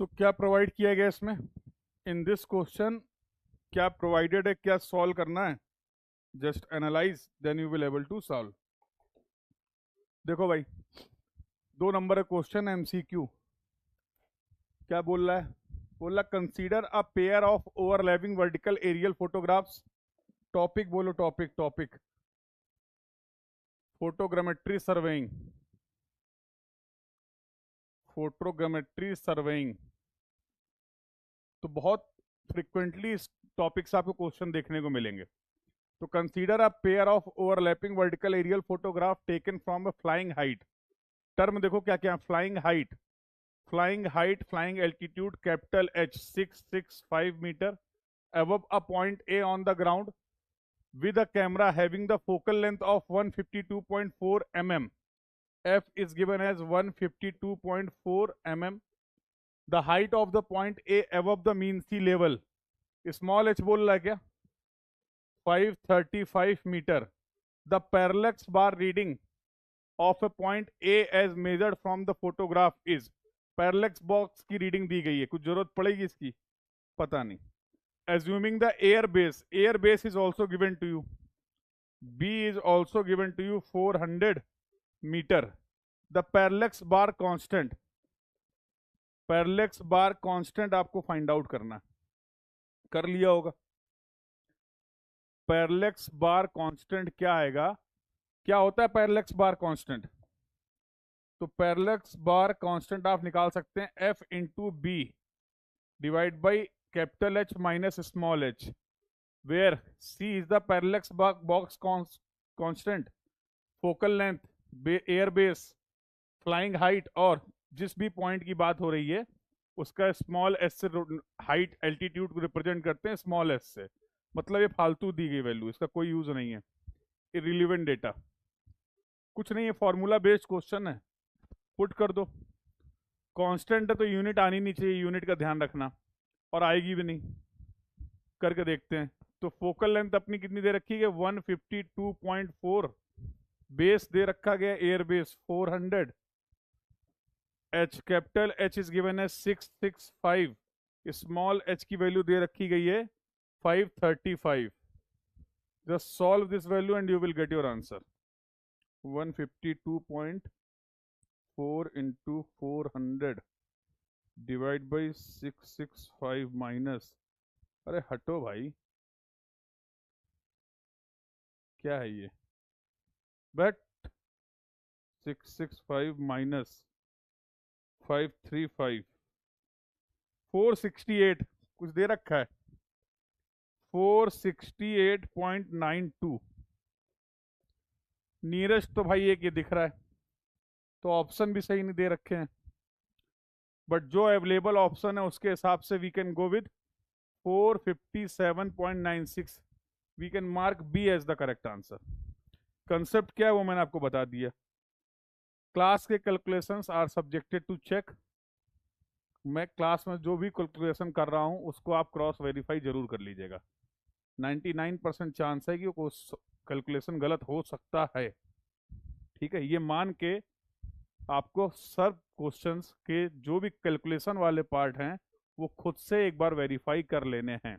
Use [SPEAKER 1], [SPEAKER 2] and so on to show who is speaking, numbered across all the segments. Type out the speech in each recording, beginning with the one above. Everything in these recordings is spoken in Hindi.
[SPEAKER 1] क्या प्रोवाइड किया गया इसमें इन दिस क्वेश्चन? क्या प्रोवाइडेड है, क्या सॉल्व करना है? Just analyse then you will able to solve. देखो भाई, 2 नंबर है क्वेश्चन, एमसीक्यू। क्या बोल रहा है? बोल रहा consider a pair of overlapping vertical aerial photographs. Topic बोलो, topic topic photogrammetry surveying. Photogrammetry surveying तो बहुत फ्रिक्वेंटली इस टॉपिक से आपको क्वेश्चन देखने को मिलेंगे। तो consider a pair of overlapping vertical aerial photograph taken from a flying height. Term देखो क्या क्या, flying height, flying height, flying altitude, capital H 665 metre above a point A on the ground with a camera having the focal length of 152.4 mm. F is given as 152.4 mm. The height of the point A above the mean sea level, small h बोल रहा है क्या, 535 metre. The parallax bar reading of a point A as measured from the photograph is, parallax box की रीडिंग दी गई है, कुछ जरूरत पड़ेगी इसकी? पता नहीं. Assuming the air base is also given to you, B is also given to you 400 meter. The parallax bar constant आपको फाइंड आउट करना, कर लिया होगा. पैरेलैक्स बार कांस्टेंट क्या आएगा? क्या होता है पैरेलैक्स बार कांस्टेंट? तो पैरेलैक्स बार कांस्टेंट आप निकाल सकते हैं F into b divide by capital H minus small h, where C is the parallax box constant, focal length, air base, flying height, और जिस भी पॉइंट की बात हो रही है उसका स्मॉल s से हाइट एल्टीट्यूड को रिप्रेजेंट करते हैं स्मॉल s से. मतलब ये फालतू दी गई वैल्यू, इसका कोई यूज नहीं है, इरिलीवेंट डेटा, कुछ नहीं है, फॉर्मूला बेस्ड क्वेश्चन है, पुट कर दो. कांस्टेंट है तो यूनिट आनी नहीं चाहिए, यूनिट का ध्यान रखना, और आएगी भी नहीं. करके देखते हैं. तो फोकल लेंथ अपनी कितनी दे रखी है? 152.4. बेस दे रखा गया air base 400. H capital H is given है 665. स्मॉल h की वैल्यू दे रखी गई है 535. Just solve this value and you will get your answer. 152.4 into 400 divide by 665 minus, अरे हटो भाई, क्या है ये? बट 665 minus 535, 468 कुछ दे रखा है, 468.92. नियरेस्ट तो भाई एक ये दिख रहा है, तो ऑप्शन भी सही नहीं दे रखे हैं, बट जो अवेलेबल ऑप्शन है उसके हिसाब से we can go with 457.96. We can mark b as the correct answer. Concept क्या है वो मैंने आपको बता दिया. क्लास के calculations are subjected to check. मैं क्लास में जो भी कैलकुलेशन कर रहा हूं उसको आप क्रॉस वेरीफाई जरूर कर लीजिएगा. 99% चांस है कि वो कैलकुलेशन गलत हो सकता है. ठीक है, ये मान के आपको सब क्वेश्चंस के जो भी कैलकुलेशन वाले पार्ट हैं वो खुद से एक बार वेरीफाई कर लेने हैं.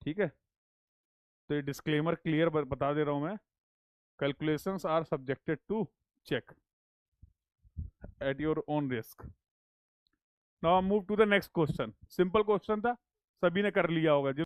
[SPEAKER 1] ठीक है, तो ये डिस्क्लेमर क्लियर बता दे रहा हूं मैं. Calculations are subjected to check at your own risk. Now move to the next question. Simple question था, सभी ने कर लिया होगा.